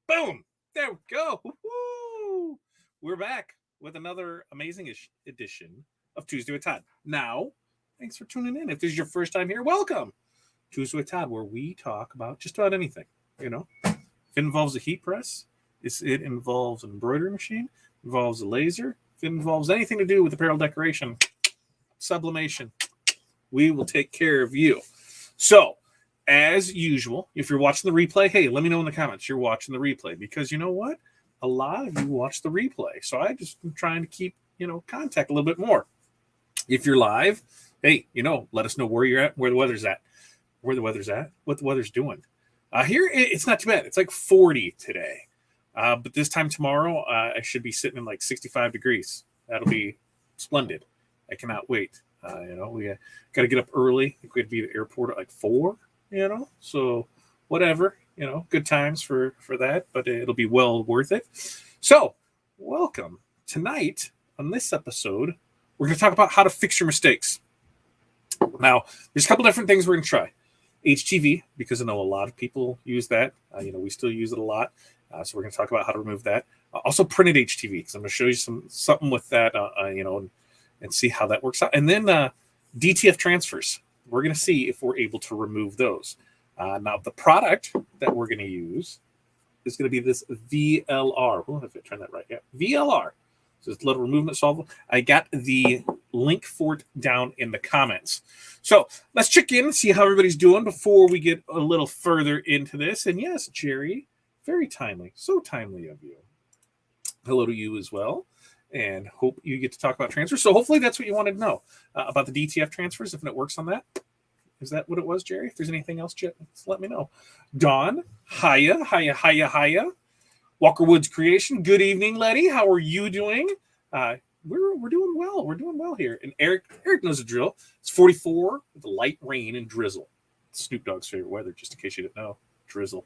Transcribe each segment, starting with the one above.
Boom. There we go. Woo-hoo. We're back with another amazing edition of Tuesday with Todd. Now, thanks for tuning in. If this is your first time here, welcome. Tuesday with Todd, where we talk about just about anything. If it involves a heat press, it involves an embroidery machine, involves a laser, if it involves anything to do with apparel decoration, sublimation, we will take care of you. So, as usual, if you're watching the replay, hey, let me know in the comments you're watching the replay, because you know what? A lot of you watch the replay. So I just am trying to keep, contact a little bit more. If you're live, hey, let us know where you're at, where the weather's at, what the weather's doing. Here, it's not too bad. It's like 40 today. But this time tomorrow, I should be sitting in like 65 degrees. That'll be splendid. I cannot wait. We got to get up early. I think we'd be at the airport at like 4. So whatever, good times for that, but it'll be well worth it. So welcome. Tonight on this episode, we're going to talk about how to fix your mistakes. Now, there's a couple different things we're going to try. HTV, because I know a lot of people use that. We still use it a lot. So we're going to talk about how to remove that. Also printed HTV, because I'm going to show you something with that, and see how that works out. And then DTF transfers. We're going to see if we're able to remove those. Now, the product that we're going to use is going to be this VLR. We'll have to turn that right. Yeah, VLR. So it's a little removement solvable. I got the link for it down in the comments. So let's check in and see how everybody's doing before we get a little further into this. And yes, Jerry, very timely. So timely of you. Hello to you as well. And hope you get to talk about transfers. So hopefully that's what you wanted to know about the DTF transfers, if it works on that. Is that what it was, Jerry? If there's anything else, just let me know. Dawn, hiya. Walker Woods Creation, good evening, Letty. How are you doing? We're doing well. We're doing well here. And Eric knows the drill. It's 44 with light rain and drizzle. Snoop Dogg's favorite weather, just in case you didn't know. Drizzle.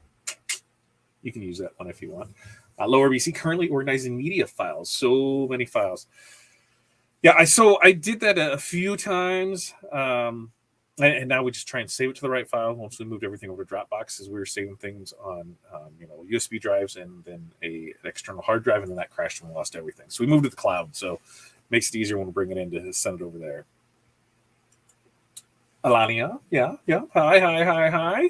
You can use that one if you want. Lower BC, currently organizing media files. So many files. Yeah, I did that a few times. And now we just try and save it to the right file. Once we moved everything over to Dropbox, as we were saving things on USB drives and then an external hard drive, and then that crashed and we lost everything. So we moved to the cloud. So it makes it easier when we bring it in to send it over there. Alania, yeah. Hi.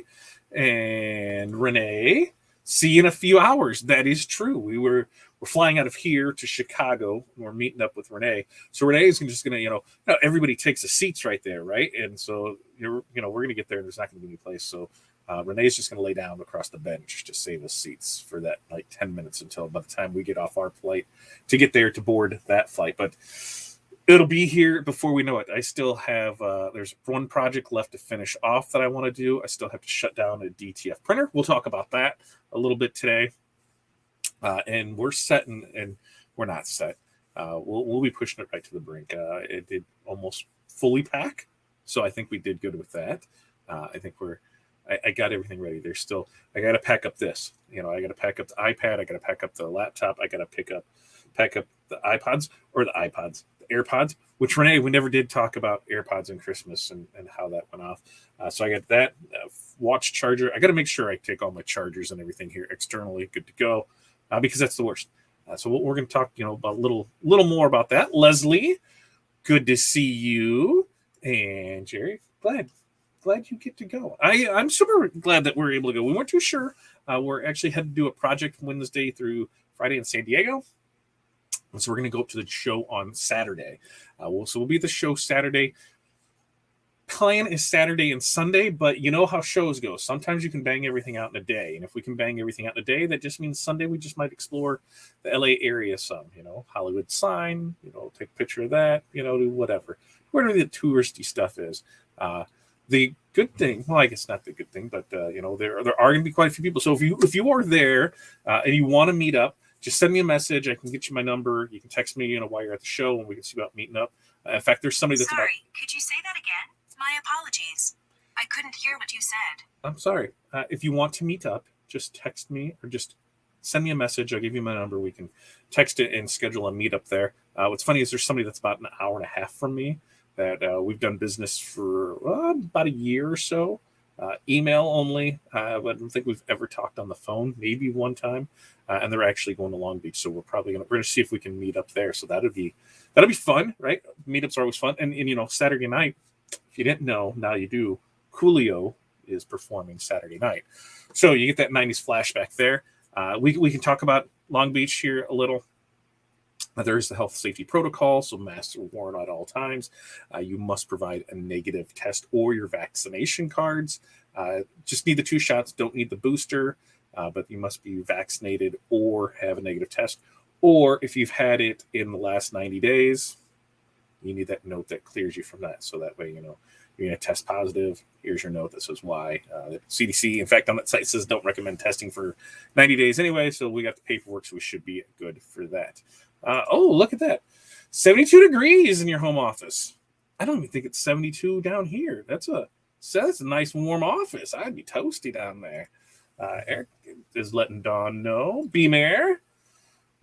And Renee. See you in a few hours. That is true. We're flying out of here to Chicago. And we're meeting up with Renee. So Renee is just going to, everybody takes the seats right there, right? And so we're going to get there, and there's not going to be any place. So Renee's just going to lay down across the bench to save us seats for that 10 minutes until by the time we get off our flight to get there to board that flight. But it'll be here before we know it. I still have, there's one project left to finish off that I want to do. I still have to shut down a DTF printer. We'll talk about that a little bit today. And we're set and we're not set. We'll be pushing it right to the brink. It did almost fully pack. So I think we did good with that. I think I got everything ready. There's still, I got to pack up this, I got to pack up the iPad. I got to pack up the laptop. I got to pack up the AirPods, which Renee, we never did talk about AirPods and Christmas and how that went off. So I got that watch charger. I got to make sure I take all my chargers and everything here externally good to go, because that's the worst. So we're going to talk, about a little more about that. Leslie, good to see you. And Jerry, glad you get to go. I'm super glad that we're able to go. We weren't too sure. We're actually had to do a project Wednesday through Friday in San Diego. And so we're going to go up to the show on Saturday. So we'll be at the show Saturday. Plan is Saturday and Sunday, but you know how shows go. Sometimes you can bang everything out in a day. And if we can bang everything out in a day, that just means Sunday we just might explore the LA area some, Hollywood sign, take a picture of that, do whatever the touristy stuff is. The good thing, well, I guess not the good thing, but there are going to be quite a few people. So if you are there and you want to meet up, just send me a message. I can get you my number. You can text me, while you're at the show, and we can see about meeting up. In fact, there's somebody that's Sorry, could you say that again? My apologies. I couldn't hear what you said. I'm sorry. If you want to meet up, just text me or just send me a message. I'll give you my number. We can text it and schedule a meetup there. What's funny is there's somebody that's about an hour and a half from me that we've done business for about a year or so. Email only. I don't think we've ever talked on the phone, maybe one time. And they're actually going to Long Beach, so we're gonna see if we can meet up there. So that'll be fun, right? Meetups are always fun. And Saturday night, if you didn't know, now you do. Coolio is performing Saturday night, so you get that '90s flashback there. We can talk about Long Beach here a little. There's the health safety protocol, so masks are worn at all times. You must provide a negative test or your vaccination cards. Just need the 2 shots, don't need the booster, but you must be vaccinated or have a negative test. Or if you've had it in the last 90 days, you need that note that clears you from that. So that way, you're going to test positive. Here's your note that says why. The CDC, in fact, on that site says don't recommend testing for 90 days anyway. So we got the paperwork, so we should be good for that. Look at that. 72 degrees in your home office. I don't even think it's 72 down here. That's a nice warm office. I'd be toasty down there. Eric is letting Dawn know. Beam air.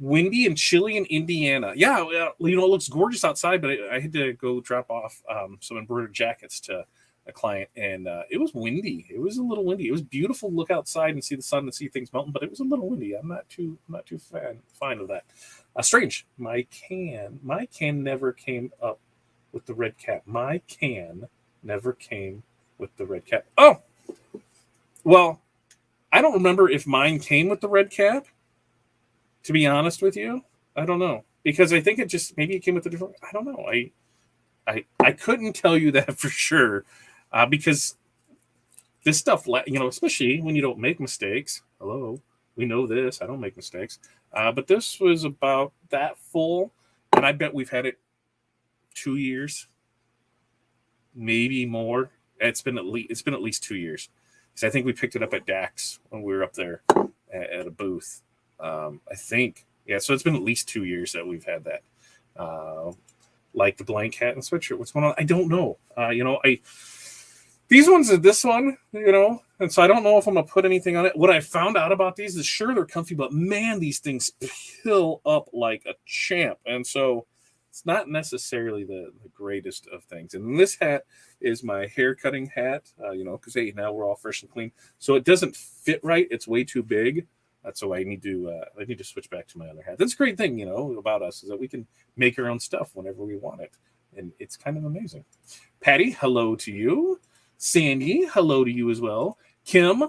Windy and chilly in Indiana. Yeah, it looks gorgeous outside, but I had to go drop off some embroidered jackets to a client, and it was windy. It was a little windy. It was beautiful to look outside and see the sun and see things melting, but it was a little windy. I'm not too fine with that. Strange. My can never came up with the red cap. My can never came with the red cap. Oh, well, I don't remember if mine came with the red cap. To be honest with you, I don't know, because I think maybe it came with a different. I don't know. I couldn't tell you that for sure, because this stuff, especially when you don't make mistakes. Hello, we know this. I don't make mistakes, but this was about that full, and I bet we've had it 2 years, maybe more. It's been at least 2 years, because I think we picked it up at Dax when we were up there at a booth. I think, yeah. So it's been at least 2 years that we've had that. Like the blank hat and sweatshirt. What's going on? I don't know. These ones are this one, and so I don't know if I'm gonna put anything on it. What I found out about these is sure they're comfy, but man, these things pill up like a champ, and so it's not necessarily the greatest of things. And this hat is my hair cutting hat, because hey, now we're all fresh and clean, so it doesn't fit right. It's way too big. So I need to switch back to my other hat. That's a great thing, about us, is that we can make our own stuff whenever we want it, and it's kind of amazing. Patty, hello to you. Sandy, hello to you as well. Kim,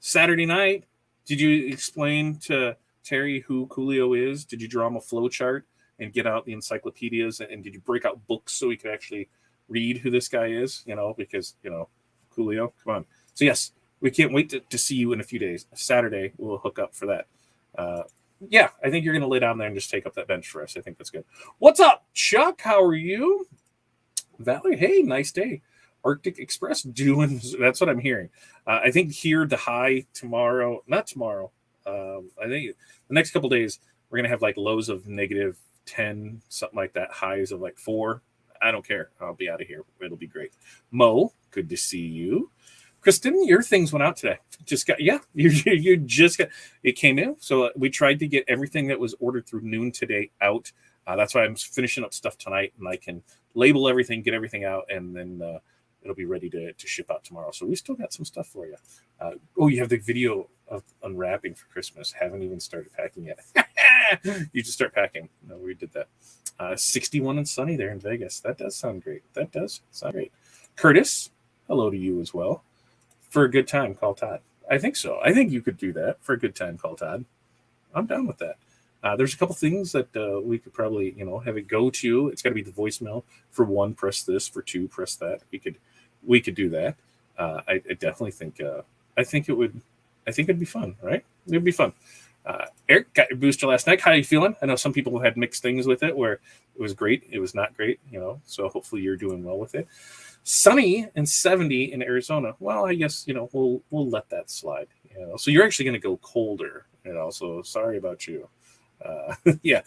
Saturday night, did you explain to Terry who Coolio is? Did you draw him a flow chart and get out the encyclopedias, and did you break out books so he could actually read who this guy is? Because Coolio, come on. So yes. We can't wait to see you in a few days. Saturday, we'll hook up for that. Yeah, I think you're going to lay down there and just take up that bench for us. I think that's good. What's up, Chuck? How are you? Valerie, hey, nice day. Arctic Express doing, that's what I'm hearing. I think here the high tomorrow, not tomorrow, I think the next couple days, we're going to have like lows of -10, something like that, highs of like 4. I don't care. I'll be out of here. It'll be great. Mo, good to see you. Kristen, your things went out today. You just got it came in. So we tried to get everything that was ordered through noon today out. That's why I'm finishing up stuff tonight, and I can label everything, get everything out, and then it'll be ready to ship out tomorrow. So we still got some stuff for you. You have the video of unwrapping for Christmas. Haven't even started packing yet. You just start packing. No, we did that. 61 and sunny there in Vegas. That does sound great. Curtis, hello to you as well. For a good time, call Todd. I think so. I think you could do that. For a good time, call Todd. I'm down with that. There's a couple things that we could probably, have it go to. It's got to be the voicemail. For 1, press this. For 2, press that. We could do that. I definitely think. I think it'd be fun, right? It'd be fun. Eric, got your booster last night. How are you feeling? I know some people had mixed things with it, where it was great, it was not great. So hopefully you're doing well with it. Sunny and 70 in Arizona. Well, I guess, we'll let that slide, So you're actually going to go colder, So sorry about you. Yeah,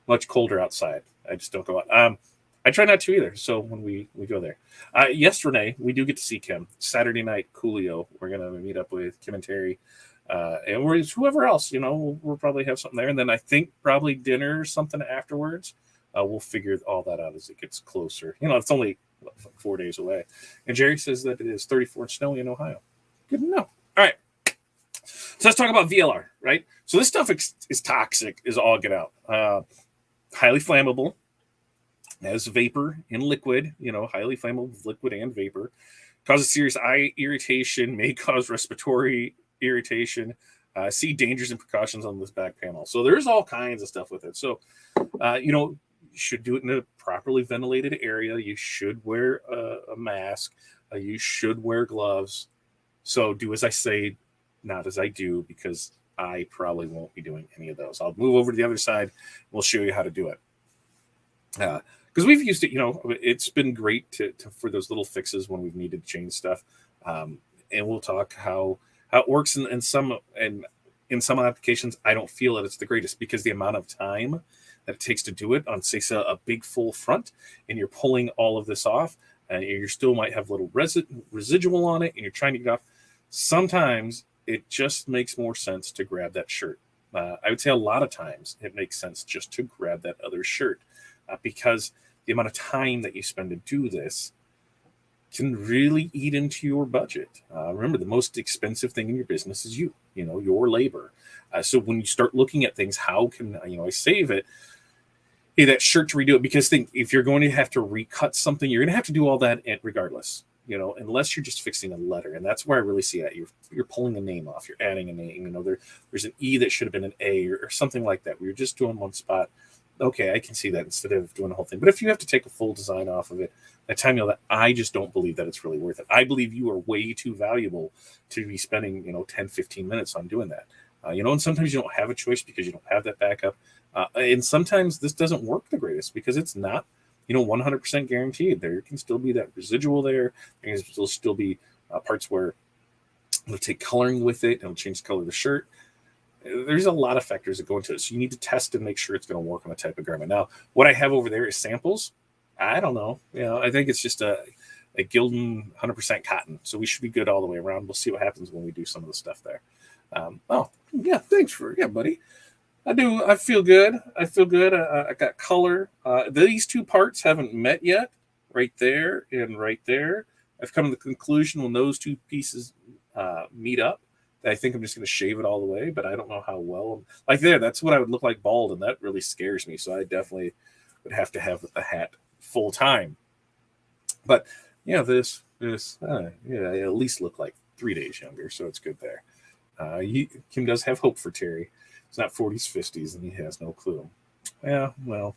much colder outside. I just don't go out. I try not to either. So when we go there. Yes, Renee, we do get to see Kim. Saturday night, Coolio. We're going to meet up with Kim and Terry. And we're whoever else, we'll probably have something there. And then I think probably dinner or something afterwards. We'll figure all that out as it gets closer. It's only 4 days away. And Jerry says that it is 34 and snowy in Ohio. Good to know. All right. So let's talk about VLR, right? So this stuff is toxic, is all get out. Highly flammable, as vapor and liquid, highly flammable liquid and vapor. Causes serious eye irritation, may cause respiratory irritation. See dangers and precautions on this back panel. So there's all kinds of stuff with it. So, you should do it in a properly ventilated area. You should wear a mask. You should wear gloves. So do as I say, not as I do, because I probably won't be doing any of those. I'll move over to the other side. We'll show you how to do it. Because we've used it, it's been great for those little fixes when we've needed to change stuff. And we'll talk how it works in some applications. I don't feel that it's the greatest because the amount of time that it takes to do it on, say, a big full front, and you're pulling all of this off, and you still might have a little residual on it, and you're trying to get off. Sometimes it just makes more sense to grab that shirt. I would say a lot of times it makes sense just to grab that other shirt because the amount of time that you spend to do this can really eat into your budget. Remember, the most expensive thing in your business is your labor. So when you start looking at things, how can I save it? Hey, that shirt to redo it, because if you're going to have to recut something, you're going to have to do all that regardless. Unless you're just fixing a letter, and that's where I really see that you're pulling a name off, you're adding a name. There's an E that should have been an A or something like that. Where you're just doing one spot. Okay, I can see that instead of doing the whole thing. But if you have to take a full design off of it, that time that I just don't believe that it's really worth it. I believe you are way too valuable to be spending 10, 15 minutes on doing that. And sometimes you don't have a choice because you don't have that backup. And sometimes this doesn't work the greatest because it's not 100% guaranteed. There can still be that residual there. There can still be parts where it'll take coloring with it. It'll change the color of the shirt. There's a lot of factors that go into it. So you need to test and make sure it's going to work on the type of garment. Now, what I have over there is samples. I don't know. I think it's just a Gildan 100% cotton. So we should be good all the way around. We'll see what happens when we do some of the stuff there. Thanks buddy. I feel good. I got color. These two parts haven't met yet, right there and right there. I've come to the conclusion when those two pieces meet up, that I think I'm just going to shave it all the way, but I don't know how well. Like there, that's what I would look like bald, and that really scares me. So I definitely would have to have the hat full time. But this I at least look like 3 days younger, so it's good there. Kim does have hope for Terry. It's not 40s, 50s, and he has no clue. Yeah, well,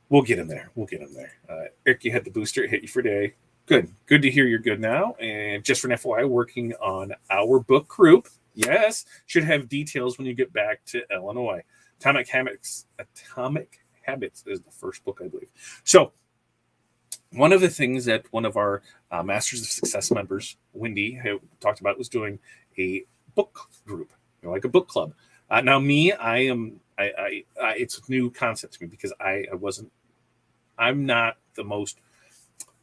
we'll get him there. Eric, you had the booster. It hit you for a day. Good to hear you're good now. And just for an FYI, working on our book group. Yes, should have details when you get back to Illinois. Atomic Habits is the first book, I believe. So one of the things that one of our Masters of Success members, Wendy, talked about was doing a book group, like a book club. Now, me, it's a new concept to me because I'm not the most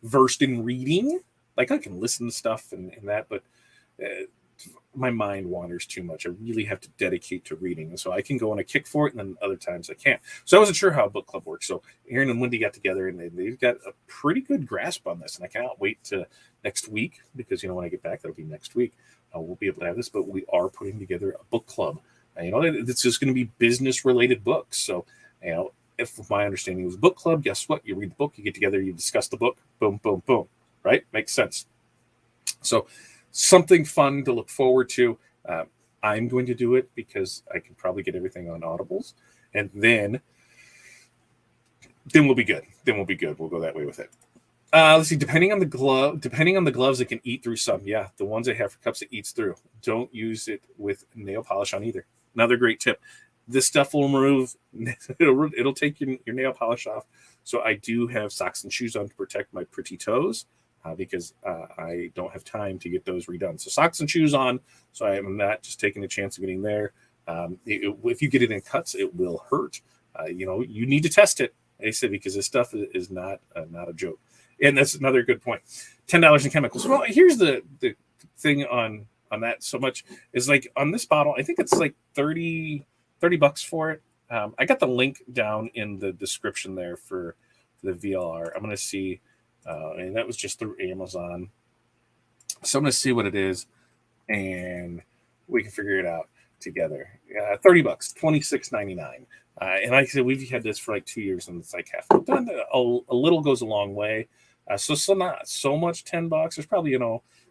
versed in reading. Like I can listen to stuff and that, but my mind wanders too much. I really have to dedicate to reading. And so I can go on a kick for it, and then other times I can't. So I wasn't sure how a book club works. So Aaron and Wendy got together, and they've got a pretty good grasp on this. And I cannot wait to next week because, when I get back, that'll be next week. We'll be able to have this, but we are putting together a book club. It's just going to be business-related books. So, if my understanding was book club, guess what? You read the book, you get together, you discuss the book, boom, boom, boom, right? Makes sense. So something fun to look forward to. I'm going to do it because I can probably get everything on Audibles, and then we'll be good. We'll go that way with it. Let's see. Depending on the gloves, it can eat through some. Yeah, the ones I have for cups, it eats through. Don't use it with nail polish on either. Another great tip. This stuff will remove. It'll take your nail polish off. So I do have socks and shoes on to protect my pretty toes because I don't have time to get those redone. So socks and shoes on. So I am not just taking a chance of getting there. If you get it in cuts, it will hurt. You need to test it. I said because this stuff is not a joke. And that's another good point. $10 in chemicals. Well, here's the thing on that so much is like on this bottle, I think it's like $30 for it. I got the link down in the description there for the VLR. I'm going to see And that was just through Amazon. So I'm going to see what it is, and we can figure it out together. $30, $26.99. And like I said, we've had this for like 2 years, and it's like half done. A little goes a long way. So not so much. $10. There's probably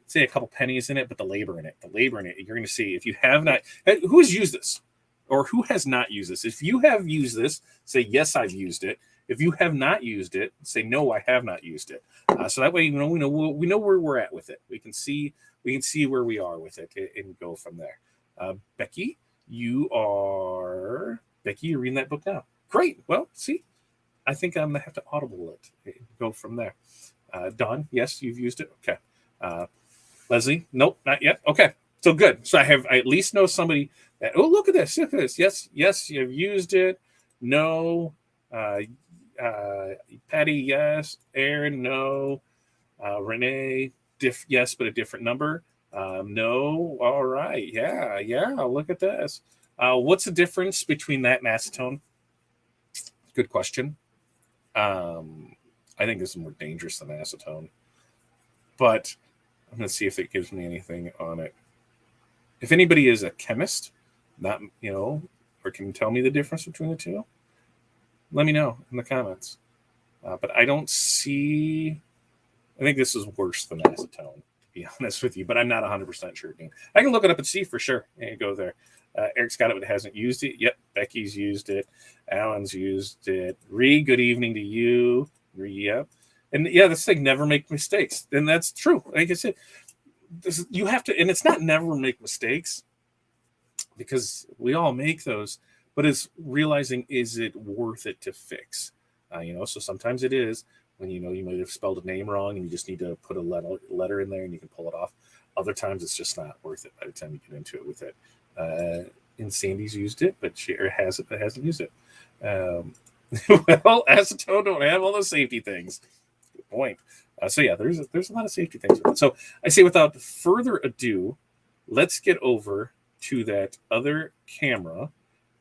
say a couple pennies in it, but the labor in it, you're going to see. If you have not, who's used this, or who has not used this? If you have used this, say yes, I've used it. If you have not used it, say no, I have not used it. So that way, we know where we're at with it. We can see where we are with it and go from there. Becky, you're reading that book now. Great. Well, see, I think I'm gonna have to audible it and go from there. Dawn, yes, you've used it. Okay. Leslie, nope, not yet. Okay, so good. So I at least know somebody that. Oh, look at this. Look at this. Yes, you've used it. No. Patty, yes. Aaron, no. Renee, yes, but a different number. No. All right. Yeah. Look at this. What's the difference between that and acetone? Good question. I think this is more dangerous than acetone, but I'm going to see if it gives me anything on it. If anybody is a chemist, not or can tell me the difference between the two, let me know in the comments. But I don't see. I think this is worse than acetone, to be honest with you, but I'm not 100% sure. I can look it up and see for sure. And go there. Eric's got it, but hasn't used it. Yep, Becky's used it. Alan's used it. Ree, good evening to you. Ree, yep. And yeah, this thing, never make mistakes. And that's true. Like I said, you have to, and it's not never make mistakes, because we all make those, but it's realizing, is it worth it to fix? So sometimes it is when you might have spelled a name wrong and you just need to put a letter in there and you can pull it off. Other times it's just not worth it by the time you get into it with it. And Sandy's used it, but she hasn't used it. Well, acetone don't have all the safety things. Good point. So yeah, there's a lot of safety things with it. So I say, without further ado, let's get over to that other camera.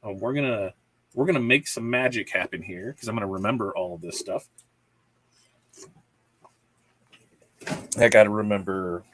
We're gonna make some magic happen here, because I'm gonna remember all of this stuff. I got to remember.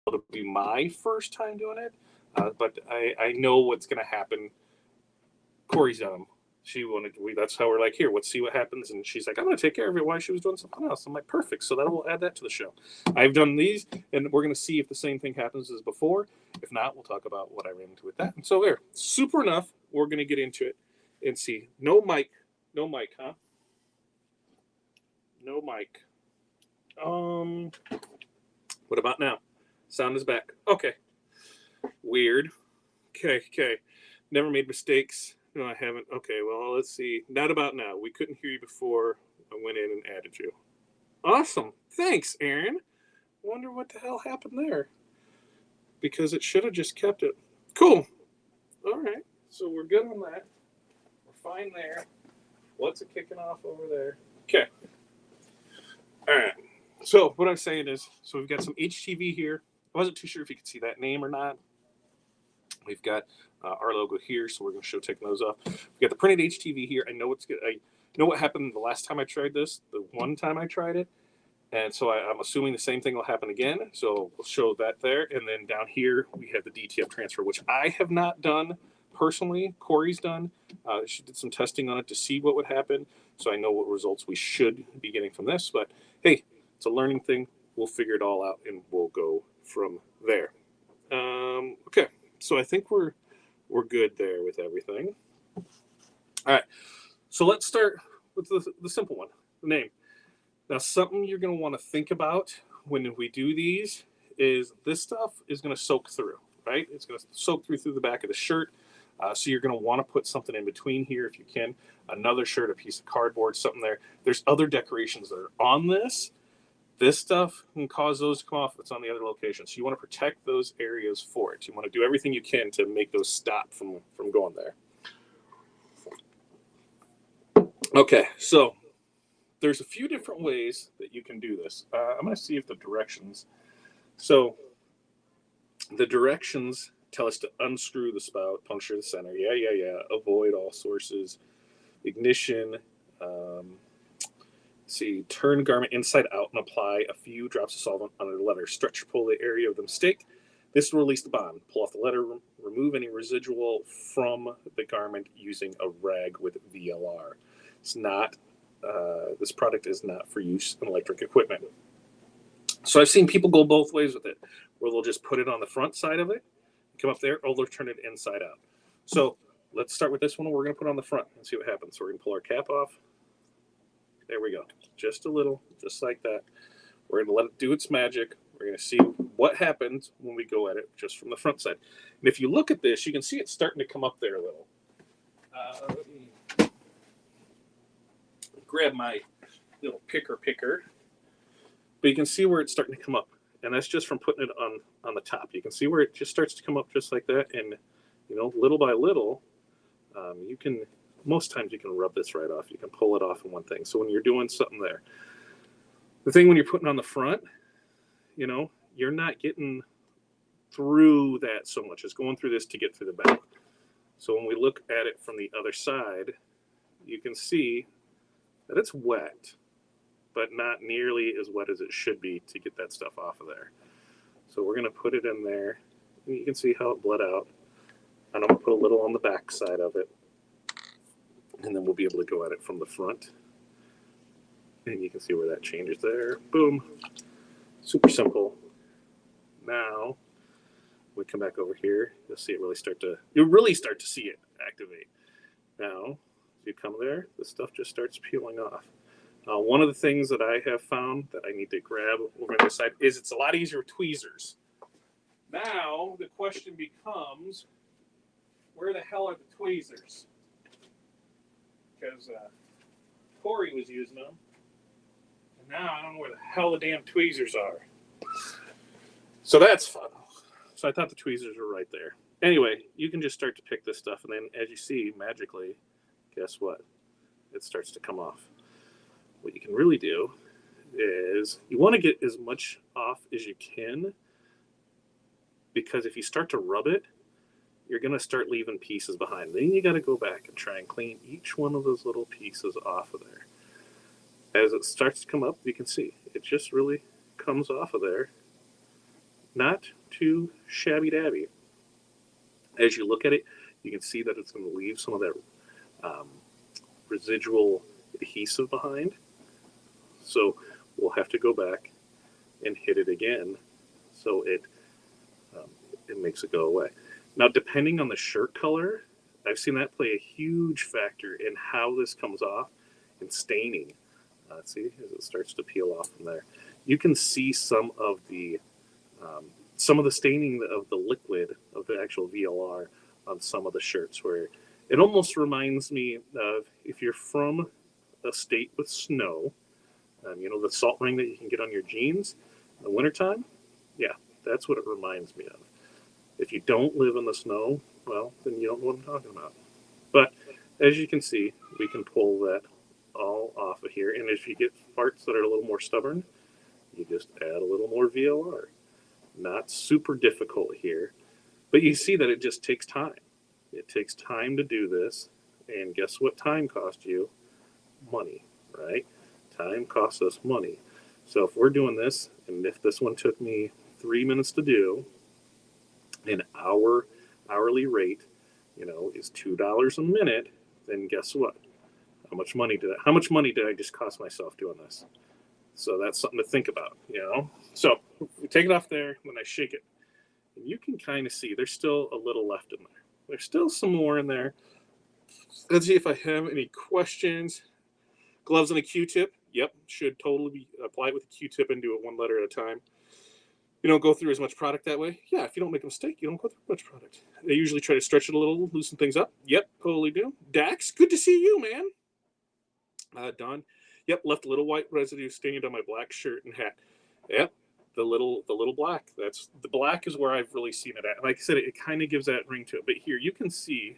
It'll be my first time doing it, but I know what's going to happen. Corey's done them. That's how we're like, here, let's see what happens. And she's like, I'm going to take care of it while she was doing something else. I'm like, perfect. So we'll add that to the show. I've done these, and we're going to see if the same thing happens as before. If not, we'll talk about what I ran into with that. And so there, super enough. We're going to get into it and see. No mic, huh? No mic. What about now? Sound is back. Okay. Weird. Okay. Never made mistakes. No, I haven't. Okay, well, let's see. Not about now. We couldn't hear you before I went in and added you. Awesome. Thanks, Aaron. Wonder what the hell happened there. Because it should have just kept it. Cool. All right. So we're good on that. We're fine there. What's it kicking off over there? Okay. All right. So what I'm saying is, so we've got some HTV here. I wasn't too sure if you could see that name or not. We've got our logo here, so we're going to show taking those off. We've got the printed HTV here. I know what happened the last time I tried this, the one time I tried it, and so I'm assuming the same thing will happen again. So we'll show that there, and then down here we have the DTF transfer, which I have not done personally. Corey's done. She did some testing on it to see what would happen, so I know what results we should be getting from this. But hey, it's a learning thing. We'll figure it all out, and we'll go from there. Okay, so I think we're good there with everything. All right, so let's start with the simple one, the name. Now, something you're going to want to think about when we do these is this stuff is going to soak through, right? It's going to soak through the back of the shirt. So you're going to want to put something in between here if you can. Another shirt, a piece of cardboard, something there. There's other decorations that are on this. This stuff can cause those to come off if it's on the other location. So you want to protect those areas for it. You want to do everything you can to make those stop from going there. Okay, so there's a few different ways that you can do this. I'm going to see if the directions. So the directions tell us to unscrew the spout, puncture the center. Yeah. Avoid all sources. Ignition. See, turn garment inside out and apply a few drops of solvent under the letter. Stretch or pull the area of the mistake. This will release the bond. Pull off the letter. Remove any residual from the garment using a rag with VLR. It's not. This product is not for use in electric equipment. So I've seen people go both ways with it, where they'll just put it on the front side of it, come up there, or they'll turn it inside out. So let's start with this one. We're going to put it on the front and see what happens. So we're going to pull our cap off. There we go. Just a little, just like that. We're going to let it do its magic. We're going to see what happens when we go at it just from the front side. And if you look at this, you can see it's starting to come up there a little. Let me grab my little picker. But you can see where it's starting to come up. And that's just from putting it on the top. You can see where it just starts to come up just like that. And, little by little, you can... Most times you can rub this right off. You can pull it off in one thing. So when you're doing something there, the thing when you're putting on the front, you're not getting through that so much. It's going through this to get through the back. So when we look at it from the other side, you can see that it's wet, but not nearly as wet as it should be to get that stuff off of there. So we're going to put it in there. And you can see how it bled out. And I'm going to put a little on the back side of it. And then we'll be able to go at it from the front. And you can see where that changes there. Boom. Super simple. Now, we come back over here. You'll see it you'll really start to see it activate. Now, you come there, the stuff just starts peeling off. One of the things that I have found that I need to grab over on this side is it's a lot easier with tweezers. Now, the question becomes, where the hell are the tweezers? Because Corey was using them. And now I don't know where the hell the damn tweezers are. So that's fun. So I thought the tweezers were right there. Anyway, you can just start to pick this stuff. And then as you see, magically, guess what? It starts to come off. What you can really do is you want to get as much off as you can. Because if you start to rub it, you're going to start leaving pieces behind. Then you got to go back and try and clean each one of those little pieces off of there. As it starts to come up, you can see it just really comes off of there. Not too shabby-dabby. As you look at it, you can see that it's going to leave some of that residual adhesive behind. So we'll have to go back and hit it again so it makes it go away. Now, depending on the shirt color, I've seen that play a huge factor in how this comes off and staining. See, as it starts to peel off from there, you can see some of the staining of the liquid of the actual VLR on some of the shirts, where it almost reminds me of if you're from a state with snow, the salt ring that you can get on your jeans in the wintertime. Yeah, that's what it reminds me of. If you don't live in the snow, well, then you don't know what I'm talking about. But as you can see, we can pull that all off of here. And if you get parts that are a little more stubborn, you just add a little more VLR. Not super difficult here. But you see that it just takes time. It takes time to do this. And guess what time costs you? Money, right? Time costs us money. So if we're doing this, and if this one took me 3 minutes to do, an hourly rate, is $2 a minute, then guess what? How much money did I just cost myself doing this? So that's something to think about, So we take it off there, when I shake it, And you can kind of see there's still a little left in there. There's still some more in there. Let's see if I have any questions. Gloves and a Q-tip. Yep, should totally be apply it with a Q-tip and do it one letter at a time. You don't go through as much product that way. Yeah, if you don't make a mistake, you don't go through much product. They usually try to stretch it a little, loosen things up. Yep, totally do. Dax, good to see you, man. Don, yep, left a little white residue stained on my black shirt and hat. Yep, the little black. That's the black is where I've really seen it at. Like I said, it kind of gives that ring to it. But here you can see.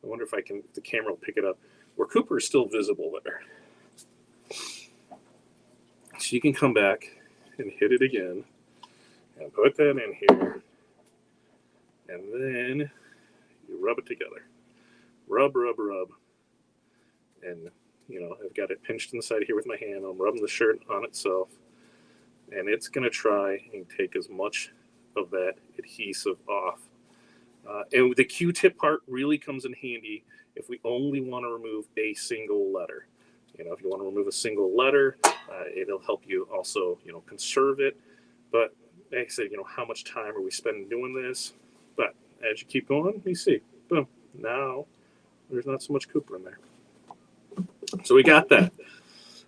I wonder if the camera will pick it up. Where Cooper is still visible there. So you can come back and hit it again and put that in here. And then you rub it together. Rub. And, I've got it pinched inside here with my hand. I'm rubbing the shirt on itself. And it's going to try and take as much of that adhesive off. And the Q-tip part really comes in handy if we only want to remove a single letter. If you want to remove a single letter, it'll help you also, conserve it. But like I said, how much time are we spending doing this? But as you keep going, you see, boom, now there's not so much Cooper in there. So we got that.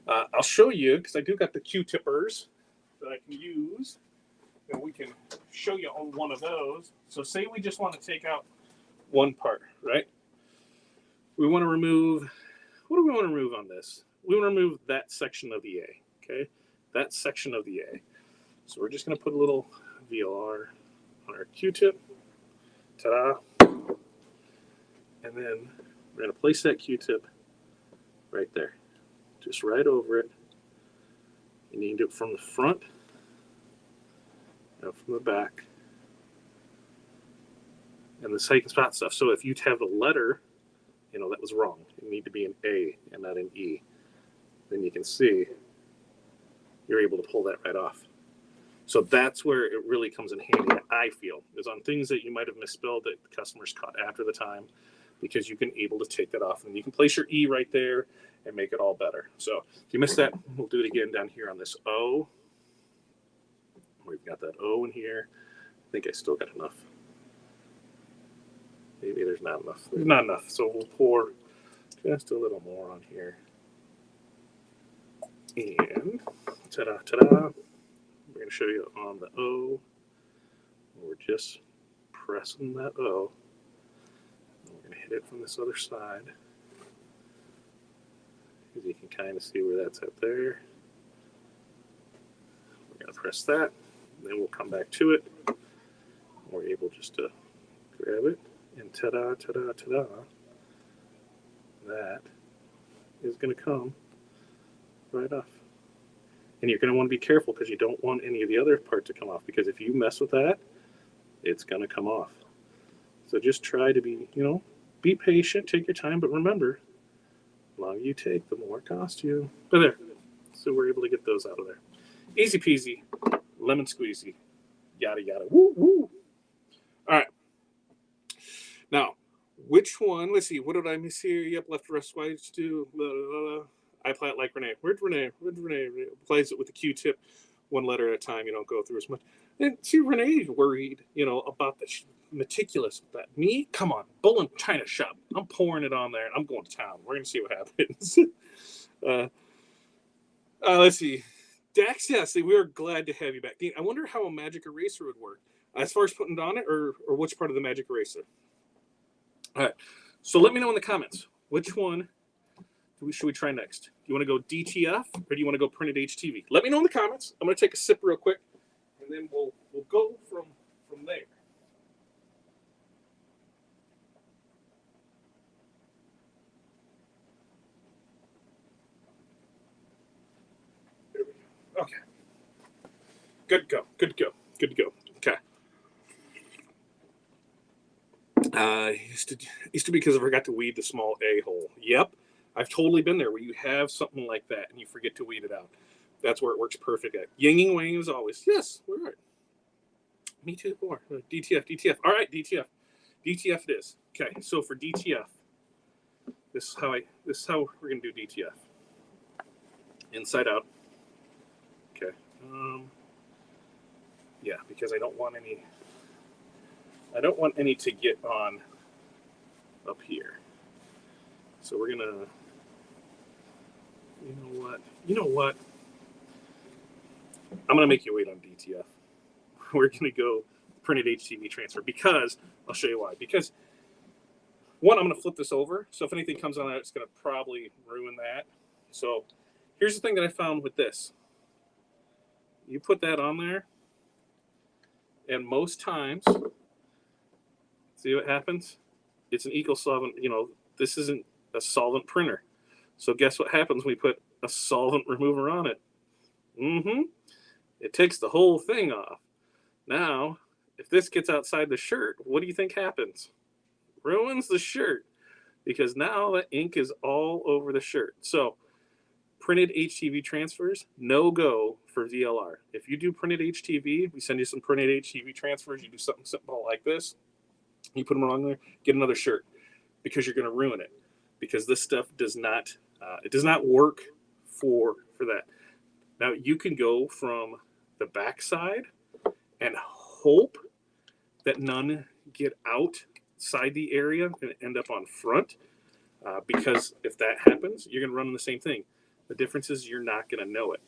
I'll show you, because I do got the Q-tippers that I can use. And we can show you on one of those. So say we just want to take out one part, right? We want to remove, what do we want to remove on this? We want to remove that section of the A, okay? That section of the A. So we're just going to put a little VLR on our Q-tip. Ta-da. And then we're going to place that Q-tip right there. Just right over it. You need it from the front. From the back, and the second spot stuff. So if you have a letter, that was wrong. It need to be an A and not an E. Then you can see you're able to pull that right off. So that's where it really comes in handy. I feel is on things that you might have misspelled that the customers caught after the time, because you can able to take that off, and you can place your E right there and make it all better. So if you missed that, we'll do it again down here on this O. We've got that O in here. I think I still got enough. Maybe there's not enough. There's not enough. So we'll pour just a little more on here. And ta-da, ta-da. We're going to show you on the O. We're just pressing that O. And we're going to hit it from this other side. As you can kind of see where that's at there. We're going to press that. Then we'll come back to it. We're able just to grab it, and ta-da, ta-da, ta-da. That is going to come right off. And you're going to want to be careful, because you don't want any of the other part to come off, because if you mess with that, it's going to come off. So just try to be, be patient, take your time, but remember, the longer you take, the more it costs you. But there. So we're able to get those out of there. Easy peasy. Lemon squeezy, yada yada, woo woo. All right. Now, which one? Let's see. What did I miss here? Yep, left, rest, white, do. I apply it like Renee. Where'd Renee? Applies it with the Q-tip, one letter at a time. You don't go through as much. And see, Renee's worried, about the meticulous with that. Me, come on, bull and china shop. I'm pouring it on there, and I'm going to town. We're gonna see what happens. Let's see. Dax, yes, we are glad to have you back. Dean, I wonder how a magic eraser would work. As far as putting it on it, or which part of the magic eraser? All right. So let me know in the comments. Which one should we try next? Do you want to go DTF, or do you want to go printed HTV? Let me know in the comments. I'm going to take a sip real quick, and then we'll go from there. There we go. Okay. Good to go. Okay. Used to because I forgot to weed the small A hole. Yep. I've totally been there where you have something like that and you forget to weed it out. That's where it works perfect at. Yin and yang as always. Yes, we're right. Me too. More. DTF. All right, DTF. DTF it is. Okay, so for DTF, this is how we're gonna do DTF. Inside out. Okay. Yeah, because I don't want any I don't want any to get on up here. So we're gonna, you know what? I'm gonna make you wait on DTF. We're gonna go printed HTV transfer because I'll show you why. Because one, I'm gonna flip this over. So if anything comes on it, it's gonna probably ruin that. So here's the thing that I found with this. You put that on there, and most times, see what happens? It's an eco solvent. This isn't a solvent printer. So guess what happens when we put a solvent remover on it? It takes the whole thing off. Now, if this gets outside the shirt, what do you think happens? Ruins the shirt, because now the ink is all over the shirt. So printed HTV transfers, no go for VLR. If you do printed HTV, we send you some printed HTV transfers. You do something simple like this. You put them on there, get another shirt, because you're going to ruin it. Because this stuff does not, it does not work for that. Now you can go from the back side and hope that none get outside the area and end up on front. Because if that happens, you're going to run in the same thing. The difference is you're not going to know it.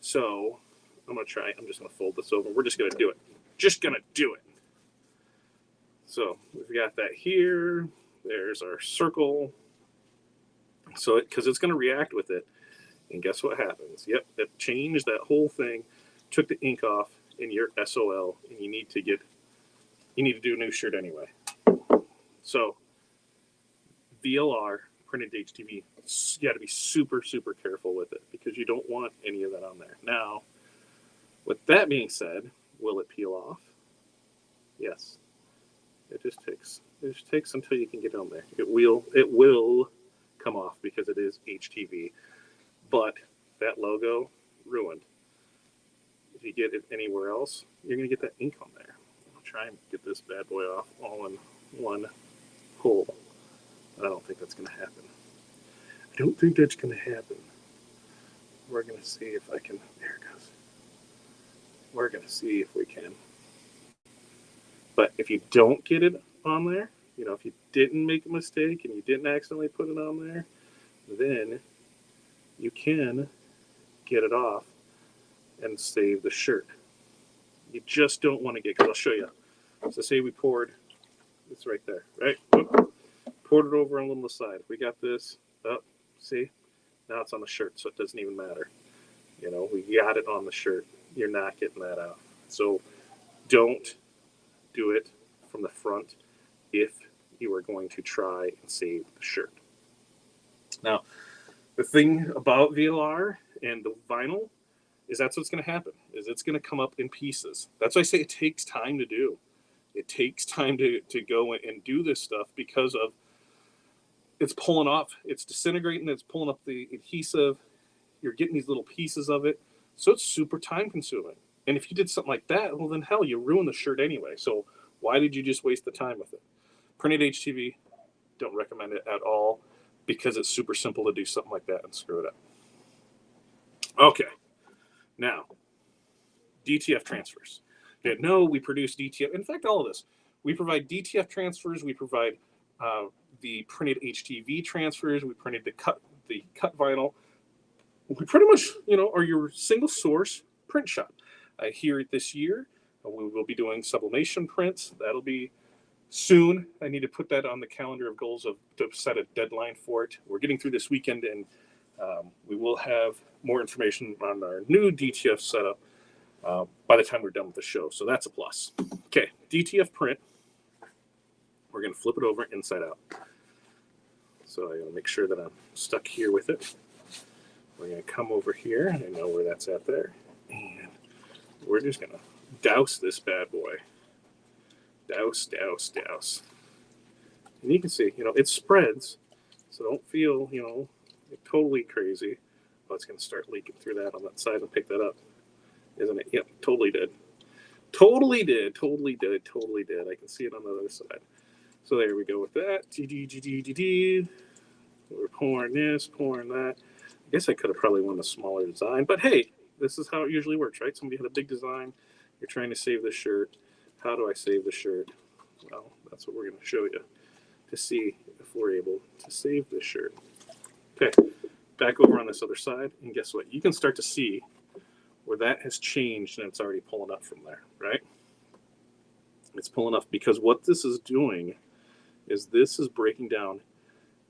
So I'm going to try. I'm just going to fold this over. We're just going to do it. Just going to do it. So we've got that here. There's our circle. So because it's going to react with it. And guess what happens? Yep, it changed that whole thing, took the ink off in your SOL, and you need to do a new shirt anyway. So VLR, printed HTV, you got to be super, super careful with it because you don't want any of that on there. Now, with that being said, will it peel off? Yes. It just takes until you can get on there. It will come off because it is HTV, but that logo ruined. If you get it anywhere else, you're gonna get that ink on there. I'll try and get this bad boy off all in one pull. I don't think that's gonna happen. We're gonna see if I can. There it goes. We're gonna see if we can. But if you don't get it on there, if you didn't make a mistake and you didn't accidentally put it on there, then you can get it off and save the shirt. You just don't want to get, because I'll show you. So say we poured, it's right there, right? Whoop. Poured it over on the little side. We got this up, see? Now it's on the shirt, so it doesn't even matter. We got it on the shirt. You're not getting that out. So don't do it from the front if you are going to try and save the shirt. Now, the thing about VLR and the vinyl is that's what's going to happen, is it's going to come up in pieces. That's why I say it takes time to do. It takes time to go and do this stuff because of it's pulling off, it's disintegrating, it's pulling up the adhesive. You're getting these little pieces of it. So it's super time consuming. And if you did something like that, well, then hell, you ruin the shirt anyway. So why did you just waste the time with it? Printed HTV, don't recommend it at all because it's super simple to do something like that and screw it up. Okay, now, DTF transfers. Okay, no, we produce DTF. In fact, all of this. We provide DTF transfers. We provide the printed HTV transfers. We printed the cut vinyl. We pretty much, are your single source print shop. Here this year, we will be doing sublimation prints. That'll be soon. I need to put that on the calendar of goals to set a deadline for it. We're getting through this weekend, and we will have more information on our new DTF setup by the time we're done with the show. So that's a plus. Okay, DTF print. We're going to flip it over inside out. So I got to make sure that I'm stuck here with it. We're going to come over here. I know where that's at there. And we're just going to douse this bad boy. Douse, douse, douse. And you can see, it spreads. So don't feel, totally crazy. Oh, it's going to start leaking through that on that side and pick that up. Isn't it? Yep, totally did. Totally did. I can see it on the other side. So there we go with that. We're pouring this, pouring that. I guess I could have probably won a smaller design, but hey, this is how it usually works, right? Somebody had a big design. You're trying to save the shirt. How do I save the shirt? Well, that's what we're going to show you to see if we're able to save this shirt. Okay, back over on this other side, and guess what? You can start to see where that has changed, and it's already pulling up from there, right? It's pulling up because what this is doing is this is breaking down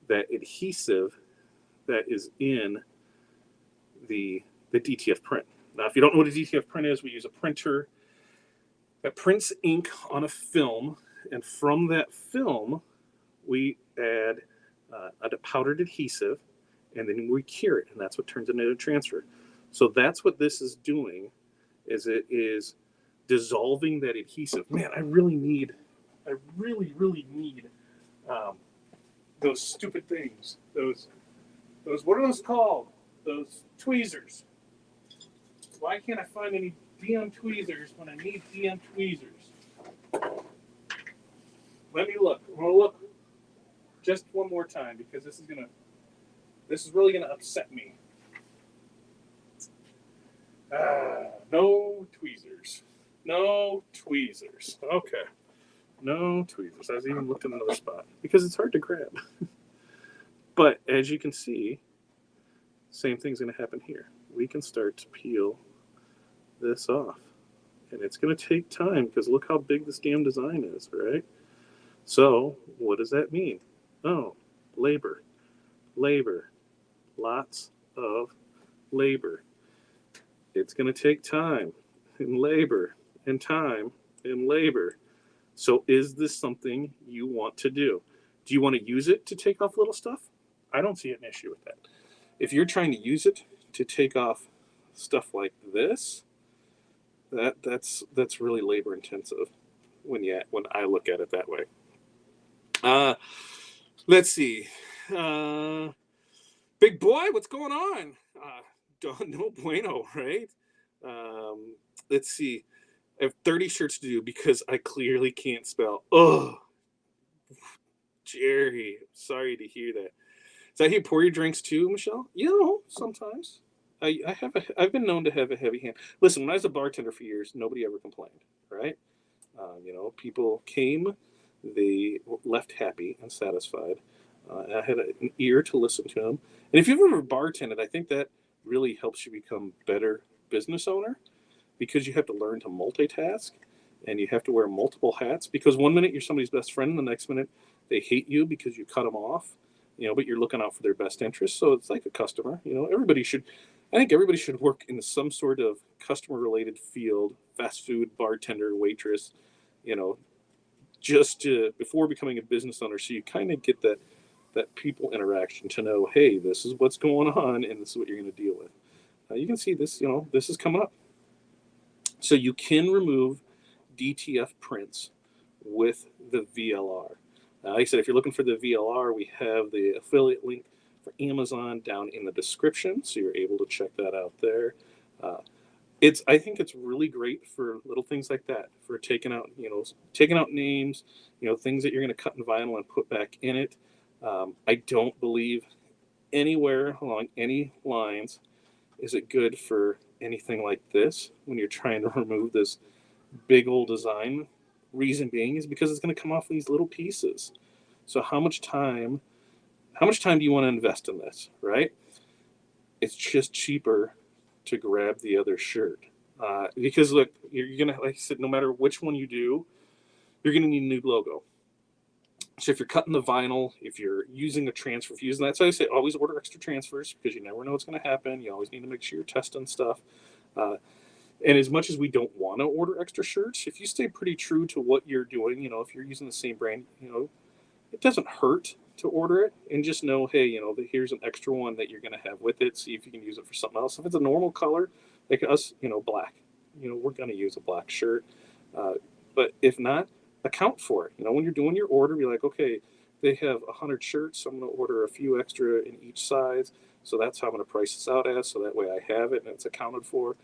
that adhesive that is in the DTF print. Now, if you don't know what a DTF print is, we use a printer that prints ink on a film, and from that film, we add a powdered adhesive, and then we cure it, and that's what turns into a transfer. So that's what this is doing, is it is dissolving that adhesive. Man, I really need those stupid things. Those what are those called? Those tweezers. Why can't I find any DM tweezers when I need DM tweezers? Let me look. I'm gonna look just one more time because this is really gonna upset me. No tweezers. No tweezers. Okay. No tweezers. I was even looking in another spot because it's hard to grab. But as you can see, same thing's going to happen here. We can start to peel this off. And it's going to take time because look how big this damn design is, right? So what does that mean? Oh, labor. Labor. Lots of labor. It's going to take time and labor and time and labor. So is this something you want to do? Do you want to use it to take off little stuff? I don't see an issue with that. If you're trying to use it to take off stuff like this, that's really labor intensive when I look at it that way. Let's see. Big boy, what's going on? No bueno, right? Let's see. I have 30 shirts to do because I clearly can't spell. Oh, Jerry, sorry to hear that. Is that how you pour your drinks too, Michelle? You know, sometimes. I've been known to have a heavy hand. Listen, when I was a bartender for years, nobody ever complained, right? People came, they left happy and satisfied. I had an ear to listen to them. And if you've ever bartended, I think that really helps you become a better business owner because you have to learn to multitask and you have to wear multiple hats because one minute you're somebody's best friend and the next minute they hate you because you cut them off, but you're looking out for their best interest. So it's like a customer, I think everybody should work in some sort of customer related field, fast food, bartender, waitress, just before becoming a business owner. So you kind of get that people interaction to know, hey, this is what's going on and this is what you're going to deal with. You can see this, this is coming up. So you can remove DTF prints with the VLR. Like I said, if you're looking for the VLR, we have the affiliate link for Amazon down in the description, so you're able to check that out there. I think it's really great for little things like that, for taking out names, things that you're going to cut in vinyl and put back in it. I don't believe anywhere along any lines is it good for anything like this when you're trying to remove this big old design. Reason being is because it's going to come off these little pieces. So how much time do you want to invest in this, right? It's just cheaper to grab the other shirt. Because look, you're going to, like I said, no matter which one you do, you're going to need a new logo. So if you're cutting the vinyl, if you're using a transfer fuse, and that's why I say always order extra transfers because you never know what's going to happen. You always need to make sure you're testing stuff. And as much as we don't want to order extra shirts, if you stay pretty true to what you're doing, if you're using the same brand, it doesn't hurt to order it and just know, hey, here's an extra one that you're going to have with it. See if you can use it for something else. If it's a normal color, like us, black, we're going to use a black shirt. But if not, account for it. When you're doing your order, be like, okay, they have 100 shirts, so I'm going to order a few extra in each size. So that's how I'm going to price this out as, so that way I have it and it's accounted for.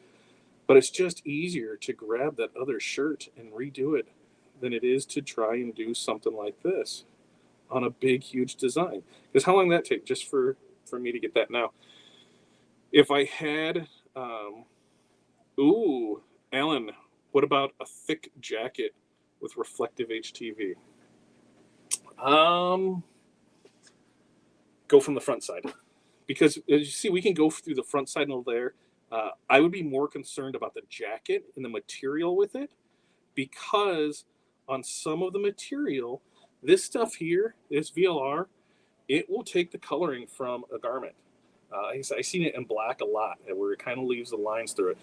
But it's just easier to grab that other shirt and redo it than it is to try and do something like this on a big, huge design. Because how long did that take just for me to get that? Now, if I had, Alan, what about a thick jacket with reflective HTV? Go from the front side, because as you see, we can go through the front side and there. I would be more concerned about the jacket and the material with it, because on some of the material, this stuff here, this VLR, it will take the coloring from a garment. I've seen it in black a lot, where it kind of leaves the lines through it.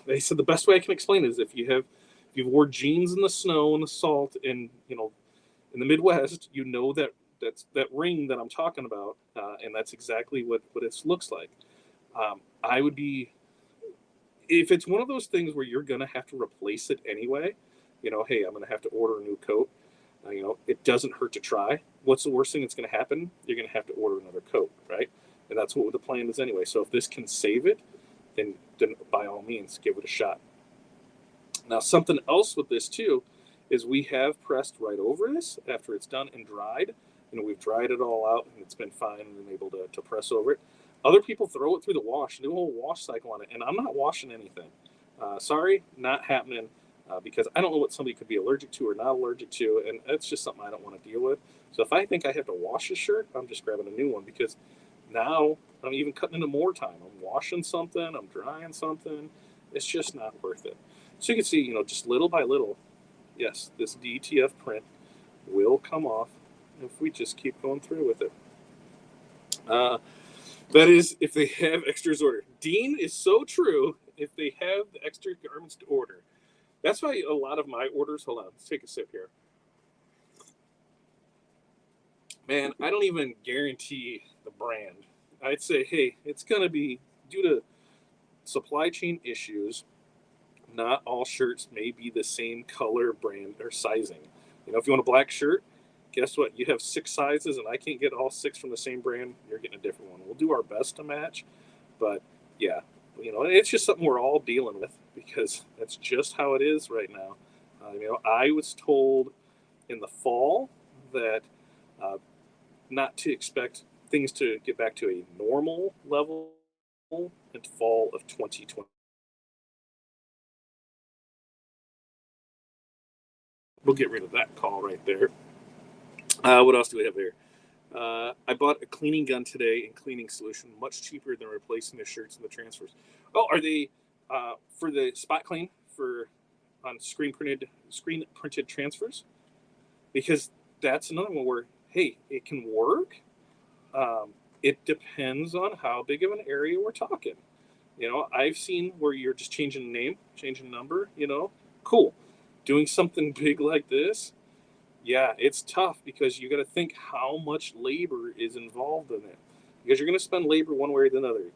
They said the best way I can explain it is if you've wore jeans in the snow and the salt in the Midwest, that's that ring that I'm talking about, and that's exactly what it looks like. I would be, if it's one of those things where you're gonna have to replace it anyway, hey, I'm gonna have to order a new coat. It doesn't hurt to try. What's the worst thing that's gonna happen? You're gonna have to order another coat, right? And that's what the plan is anyway. So if this can save it, then by all means, give it a shot. Now, something else with this too is we have pressed right over this after it's done and dried. We've dried it all out and it's been fine and been able to press over it. Other people throw it through the wash, do a whole wash cycle on it, and I'm not washing anything. Sorry, not happening, because I don't know what somebody could be allergic to or not allergic to, and that's just something I don't want to deal with. So if I think I have to wash a shirt, I'm just grabbing a new one, because now I'm even cutting into more time. I'm washing something, I'm drying something. It's just not worth it. So you can see, just little by little, yes, this DTF print will come off if we just keep going through with it. That is if they have extras ordered. Dean is so true if they have the extra garments to order. That's why a lot of my orders, hold on, let's take a sip here. Man, I don't even guarantee the brand. I'd say, hey, it's going to be due to supply chain issues. Not all shirts may be the same color, brand, or sizing. If you want a black shirt, guess what? You have 6 sizes, and I can't get all 6 from the same brand. You're getting a different one. We'll do our best to match, but yeah, it's just something we're all dealing with, because that's just how it is right now. I was told in the fall that not to expect things to get back to a normal level in fall of 2020. We'll get rid of that call right there. What else do we have here? I bought a cleaning gun today and cleaning solution, much cheaper than replacing the shirts and the transfers. Oh, are they for the spot clean on screen printed transfers? Because that's another one where, hey, it can work. It depends on how big of an area we're talking. I've seen where you're just changing the name, changing the number. Cool. Doing something big like this, yeah, it's tough, because you got to think how much labor is involved in it, because you're going to spend labor one way or the other.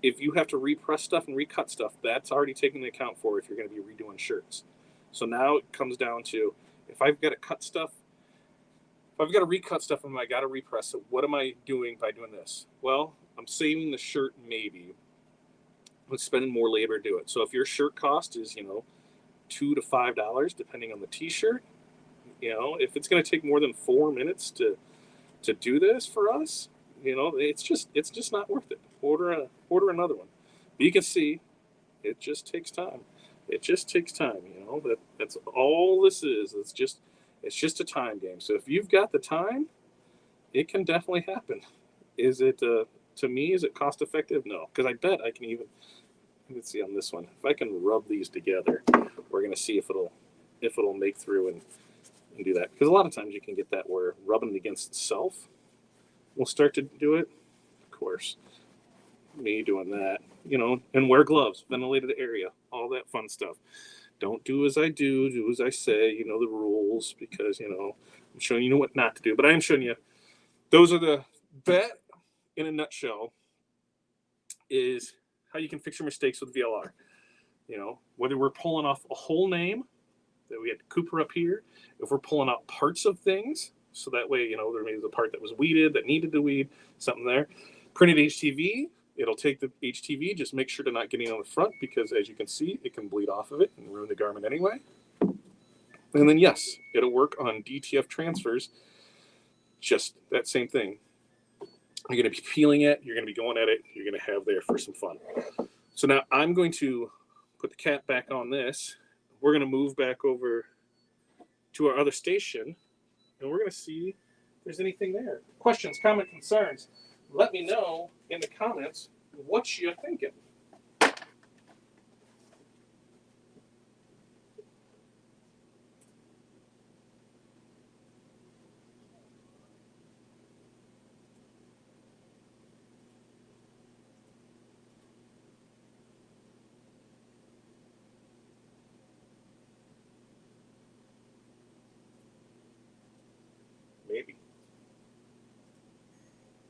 If you have to repress stuff and recut stuff, that's already taken into account for if you're going to be redoing shirts. So now it comes down to, if I've got to cut stuff, if I've got to recut stuff and I got to repress it, what am I doing by doing this? Well, I'm saving the shirt maybe, but spending more labor to do it. So if your shirt cost is, $2 to $5, depending on the t-shirt, if it's going to take more than 4 minutes to do this for us, it's just not worth it. Order another one. But you can see, it just takes time. It just takes time. That's all this is. It's just a time game. So if you've got the time, it can definitely happen. Is it to me? Is it cost effective? No, because I bet I can even. Let's see on this one. If I can rub these together, we're going to see if it'll make through and do that. Because a lot of times you can get that where rubbing it against itself will start to do it. Of course, me doing that, and wear gloves, ventilated area, all that fun stuff. Don't do as I do as I say, the rules, because, I'm showing you what not to do. But I am showing you, those are that in a nutshell is how you can fix your mistakes with VLR. Whether we're pulling off a whole name, that we had Cooper up here, if we're pulling out parts of things, so that way, there may be the part that was weeded, that needed to weed, something there. Printed HTV, it'll take the HTV, just make sure to not get it on the front, because as you can see, it can bleed off of it and ruin the garment anyway. And then yes, it'll work on DTF transfers, just that same thing. You're going to be peeling it, you're going to be going at it, you're going to have there for some fun. So now I'm going to put the cap back on this. we're going to move back over to our other station, and we're going to see if there's anything there. Questions, comments, concerns. Let me know in the comments what you're thinking.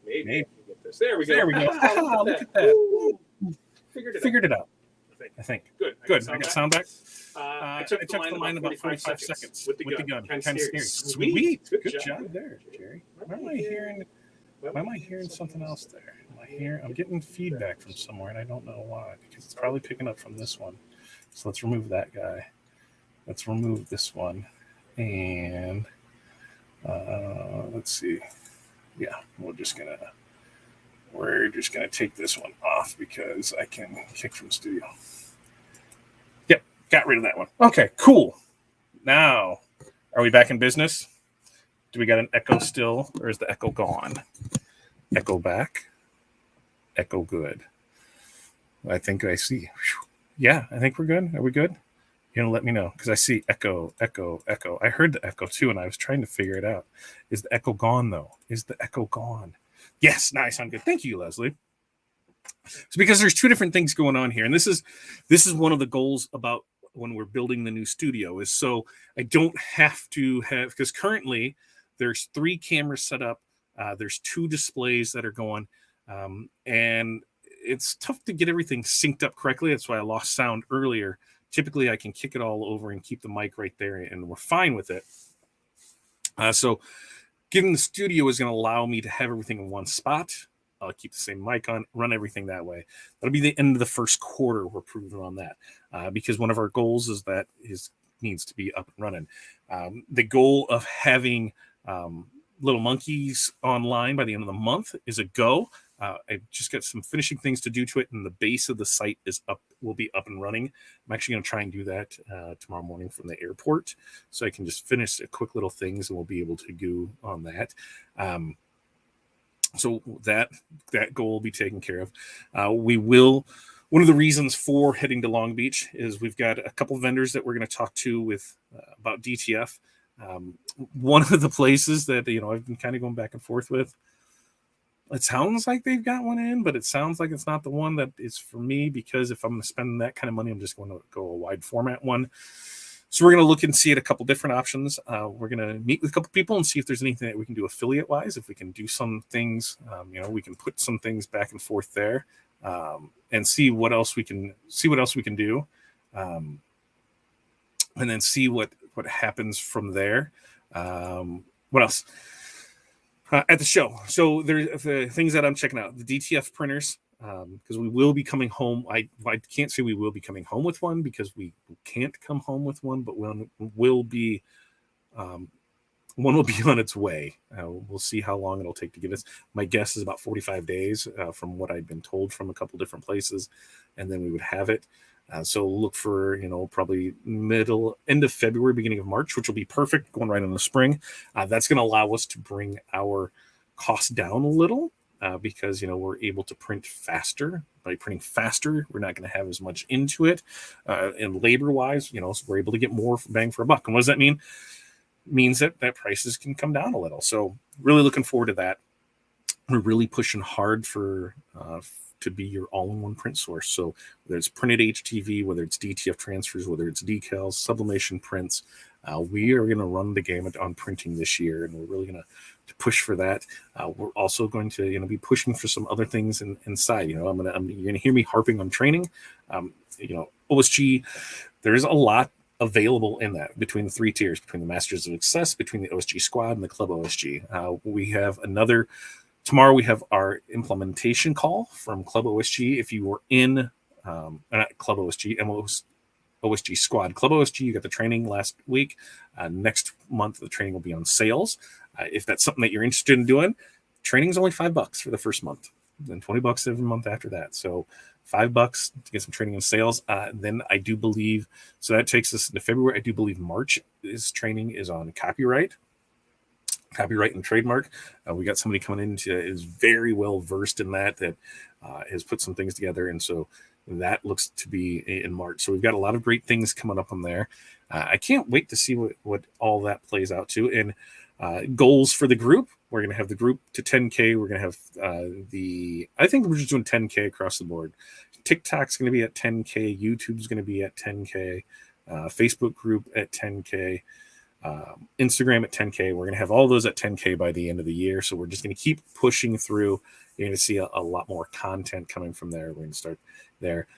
Maybe. Get this. There we go. There we go. Look at that. Woo. Figured it out. I think. Good. I got sound back. I took the line about 45 seconds with the gun. Kind of scary. Sweet. Good job there, Jerry. Why am I hearing something else there? I'm getting feedback from somewhere, and I don't know why, because it's probably picking up from this one. So let's remove that guy. Let's remove this one. And let's see. Yeah, we're just gonna take this one off because I can kick from studio. Yep, got rid of that one. Okay, cool. Now, are we back in business? Do we got an echo still, or is the echo gone? Echo back. Echo good. I think I see. Yeah, I think we're good. Are we good? You're gonna let me know, because I see echo. I heard the echo too, and I was trying to figure it out. Is the echo gone though? Is the echo gone? Yes, nice. I'm good. Thank you, Leslie. So because there's two different things going on here, and this is one of the goals about when we're building the new studio, is so I don't have to have, because currently there's 3 cameras set up. There's 2 displays that are going, and it's tough to get everything synced up correctly. That's why I lost sound earlier. Typically, I can kick it all over and keep the mic right there, and we're fine with it. So getting the studio is going to allow me to have everything in one spot. I'll keep the same mic on, run everything that way. That'll be the end of the first quarter. We're proving on that because one of our goals is that needs to be up and running. The goal of having Little Monkeys online by the end of the month is a go. I just got some finishing things to do to it, and the base of the site will be up and running. I'm actually going to try and do that tomorrow morning from the airport, so I can just finish a quick little things, and we'll be able to go on that. So that goal will be taken care of. We will. One of the reasons for heading to Long Beach is we've got a couple of vendors that we're going to talk to with about DTF. One of the places that I've been kind of going back and forth with. It sounds like they've got one in, but it sounds like it's not the one that is for me, because if I'm going to spend that kind of money, I'm just going to go a wide format one. So we're going to look and see at a couple different options. We're going to meet with a couple people and see if there's anything that we can do affiliate wise. If we can do some things, we can put some things back and forth there, and see what else we can do, and then see what happens from there. What else? At the show. So there's the things that I'm checking out, the DTF printers, because we will be coming home. I can't say we will be coming home with one, because we can't come home with one, but one will be on its way. We'll see how long it'll take to get us. My guess is about 45 days from what I've been told from a couple different places, and then we would have it. So look for, probably end of February, beginning of March, which will be perfect, going right in the spring. That's going to allow us to bring our costs down a little because, we're able to print faster. By printing faster, we're not going to have as much into it. And labor-wise, so we're able to get more bang for a buck. And what does that mean? It means that prices can come down a little. So really looking forward to that. We're really pushing hard for to be your all-in-one print source. So whether it's printed HTV, whether it's DTF transfers, whether it's decals, sublimation prints, we are going to run the gamut on printing this year, and we're really going to push for that. We're also going to be pushing for some other things inside. You're going to hear me harping on training. OSG, there's a lot available in that between the 3 tiers, between the Masters of Success, between the OSG Squad and the Club OSG. We have tomorrow we have our implementation call from Club OSG. If you were in, not Club OSG, OSG Squad. Club OSG, you got the training last week. Next month, the training will be on sales. If that's something that you're interested in doing, training is only $5 for the first month. then $20 every month after that. So $5 to get some training in sales. Then I do believe, so that takes us into February. I do believe March is training is on copyright and trademark. We got somebody coming in is very well versed in that has put some things together. And so that looks to be in March. So we've got a lot of great things coming up on there. I can't wait to see what all that plays out to. And goals for the group. We're going to have the group to 10K. We're going to have I think we're just doing 10K across the board. TikTok's going to be at 10K. YouTube's going to be at 10K. Facebook group at 10K. Instagram at 10K. We're going to have all those at 10K by the end of the year. So we're just going to keep pushing through. You're going to see a lot more content coming from there. We're going to start there.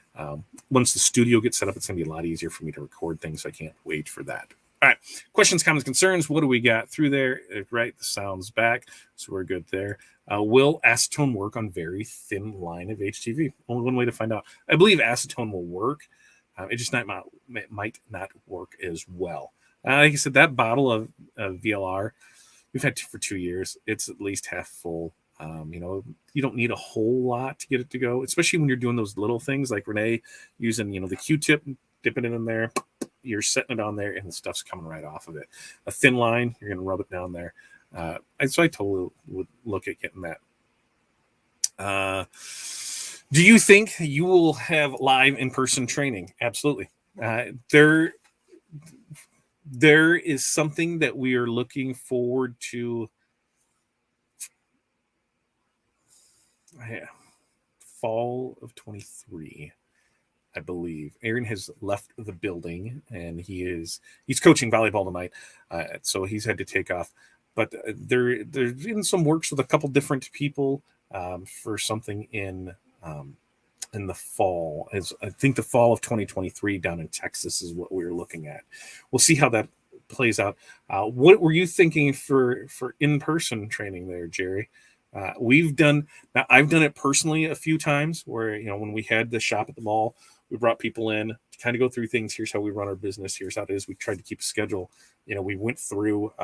Once the studio gets set up, it's going to be a lot easier for me to record things. So I can't wait for that. All right. Questions, comments, concerns. What do we got through there? Right. The sound's back. So we're good there. Will acetone work on very thin line of HTV? Only one way to find out. I believe acetone will work. It just might not work as well. Like I said, that bottle of VLR, we've had for 2 years. It's at least half full. You don't need a whole lot to get it to go, especially when you're doing those little things like Renee using, the Q-tip, dipping it in there. You're setting it on there, and the stuff's coming right off of it. A thin line, you're going to rub it down there. So I totally would look at getting that. Do you think you will have live in-person training? Absolutely. There is something that we are looking forward to. Fall of 23, I believe. Aaron has left the building, and he's coaching volleyball tonight, so he's had to take off. But there's in some works with a couple different people for something in the fall. I think the fall of 2023 down in Texas is what we're looking at. We'll see how that plays out. What were you thinking for in-person training there, Jerry? I've done it personally a few times where, when we had the shop at the mall, we brought people in to kind of go through things. Here's how we run our business. Here's how it is. We tried to keep a schedule. We went through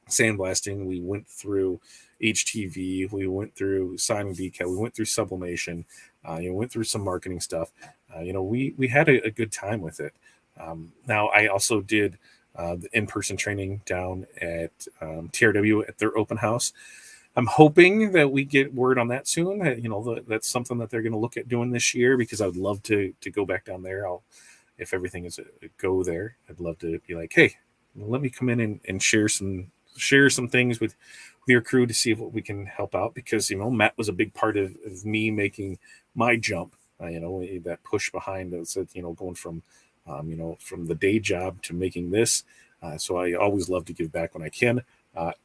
sandblasting. We went through HTV. We went through signing decal. We went through sublimation. Went through some marketing stuff. We had a good time with it. Now I also did the in-person training down at TRW at their open house. I'm hoping that we get word on that soon. That's something that they're going to look at doing this year, because I would love to go back down there. If everything is a go there, I'd love to be like, hey, let me come in and share some things with your crew to see what we can help out, because Matt was a big part of me making my jump. That push behind us, going from from the day job to making this. So I always love to give back when I can.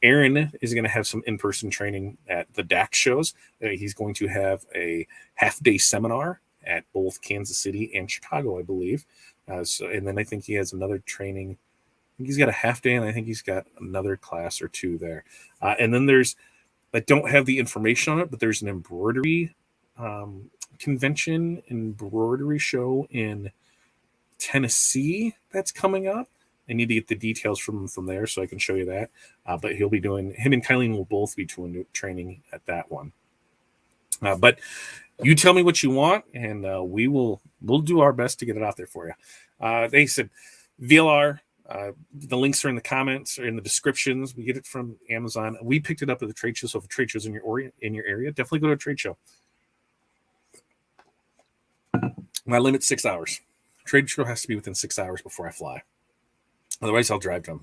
Aaron is going to have some in-person training at the DAX shows. He's going to have a half-day seminar at both Kansas City and Chicago, I believe. And then I think he has another training. I think he's got a half day, and I think he's got another class or two there. And then I don't have the information on it, but there's an embroidery convention, embroidery show in Tennessee that's coming up. I need to get the details from there so I can show you that. But him and Kylene will both be doing training at that one. But you tell me what you want, and we'll do our best to get it out there for you. They said VLR. The links are in the comments or in the descriptions. We get it from Amazon. We picked it up at the trade show. So if a trade show's in your area, definitely go to a trade show. My limit's 6 hours. Trade show has to be within 6 hours before I fly. Otherwise, I'll drive them.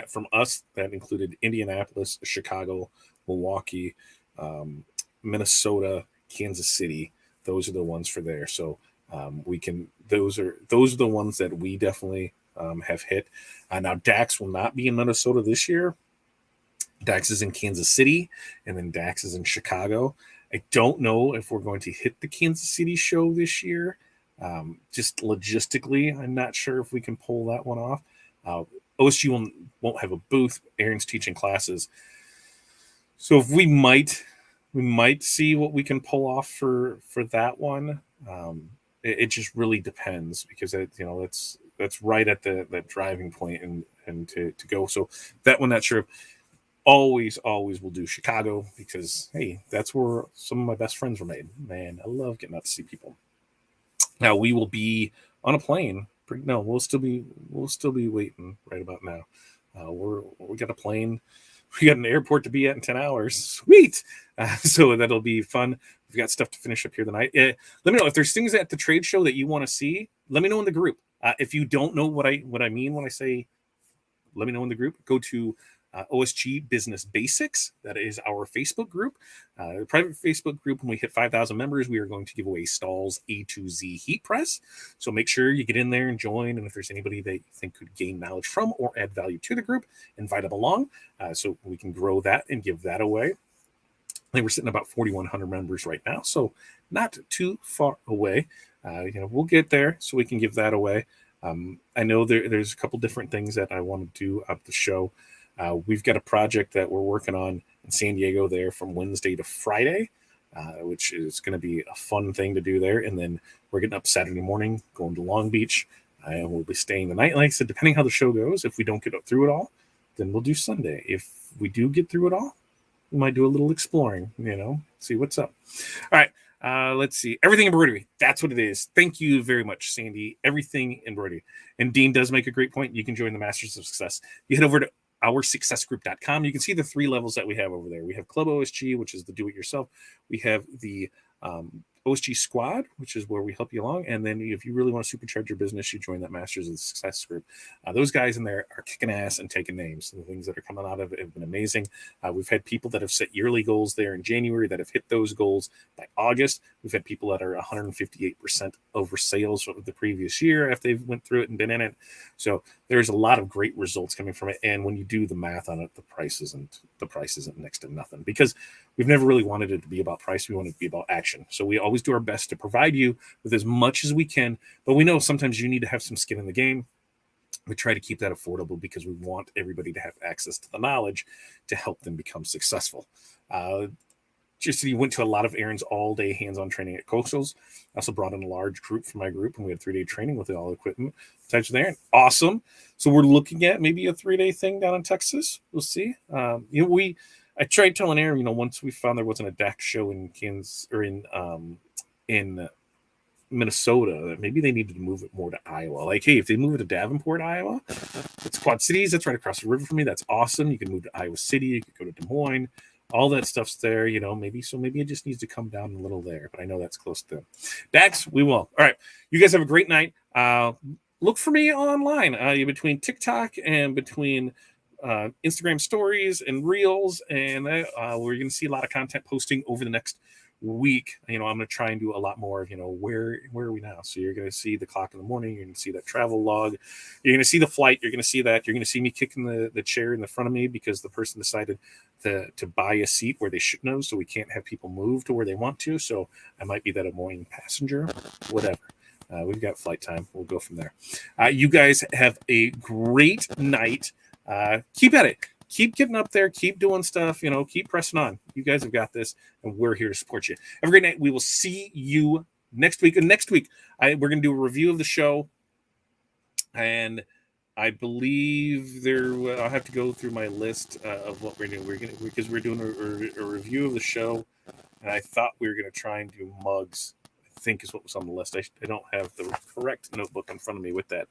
From us, that included Indianapolis, Chicago, Milwaukee, Minnesota, Kansas City. Those are the ones for there. So those are the ones that we definitely have hit. Now, DAX will not be in Minnesota this year. DAX is in Kansas City, and then DAX is in Chicago. I don't know if we're going to hit the Kansas City show this year. Just logistically, I'm not sure if we can pull that one off. OSU won't have a booth. Aaron's teaching classes. So if we might see what we can pull off for that one. It just really depends, because that's right at that driving point and to go. So that one, not sure. always will do Chicago because, hey, that's where some of my best friends were made. Man, I love getting out to see people. Now we will be on a plane. No, we'll still be waiting right about now. We got a plane. We got an airport to be at in 10 hours. Sweet. So that'll be fun. We've got stuff to finish up here tonight. Let me know if there's things at the trade show that you want to see. Let me know in the group. If you don't know what I mean when I say let me know in the group, go to OSG Business Basics. That is our Facebook group, private Facebook group. When we hit 5,000 members, we are going to give away Stahl's A to Z heat press. So make sure you get in there and join. And if there's anybody that you think could gain knowledge from or add value to the group, invite them along so we can grow that and give that away. I think we're sitting about 4,100 members right now, so not too far away. We'll get there so we can give that away. I know there's a couple different things that I want to do at the show. We've got a project that we're working on in San Diego there from Wednesday to Friday, which is going to be a fun thing to do there. And then we're getting up Saturday morning, going to Long Beach, and we'll be staying the night. Like I said, depending how the show goes, if we don't get through it all, then we'll do Sunday. If we do get through it all, we might do a little exploring, see what's up. All right. Let's see. Everything embroidery. That's what it is. Thank you very much, Sandy. Everything embroidery. And Dean does make a great point. You can join the Masters of Success. You head over to OurSuccessGroup.com. You can see the 3 levels that we have over there. We have Club OSG, which is the do-it-yourself. We have the OSG Squad, which is where we help you along. And then if you really want to supercharge your business, you join that Masters of Success group. Those guys in there are kicking ass and taking names. The things that are coming out of it have been amazing. We've had people that have set yearly goals there in January that have hit those goals by August. We've had people that are 158% over sales from the previous year after they've went through it and been in it. So there's a lot of great results coming from it. And when you do the math on it, the price isn't next to nothing, because we've never really wanted it to be about price. We want it to be about action. So we always do our best to provide you with as much as we can, but we know sometimes you need to have some skin in the game. We try to keep that affordable because we want everybody to have access to the knowledge to help them become successful. You went to a lot of Aaron's all-day hands-on training at Coastal's. I also brought in a large group for my group, and we had 3-day training with all equipment types of Aaron. Awesome. So we're looking at maybe a 3-day thing down in Texas. We'll see. I tried telling Aaron, once we found there wasn't a DAC show in Kansas or in Minnesota, that maybe they needed to move it more to Iowa. Like, hey, if they move it to Davenport, Iowa, it's Quad Cities. That's right across the river from me. That's awesome. You can move to Iowa City. You could go to Des Moines. All that stuff's there, maybe it just needs to come down a little there, but I know that's close to them. Dax, we will. All right. You guys have a great night. Look for me online between TikTok and between Instagram stories and reels. And we're going to see a lot of content posting over the next week. I'm going to try and do a lot more of, where are we now? So you're going to see the clock in the morning. You're going to see that travel log. You're going to see the flight. You're going to see that. You're going to see me kicking the chair in the front of me because the person decided to buy a seat where they shouldn't have. So we can't have people move to where they want to. So I might be that annoying passenger, whatever. We've got flight time. We'll go from there. You guys have a great night. Keep at it. Keep getting up there. Keep doing stuff. Keep pressing on. You guys have got this, and we're here to support you. Have a great night. We will see you next week. And next week, we're going to do a review of the show. And I believe I'll have to go through my list of what we're doing. Because we're doing a review of the show, and I thought we were going to try and do mugs. I think is what was on the list. I don't have the correct notebook in front of me with that.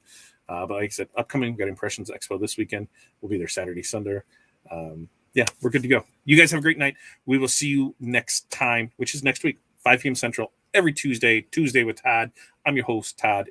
But like I said, upcoming, we've got Impressions Expo this weekend. We'll be there Saturday, Sunday. We're good to go. You guys have a great night. We will see you next time, which is next week, 5 p.m. Central, every Tuesday with Todd. I'm your host, Todd.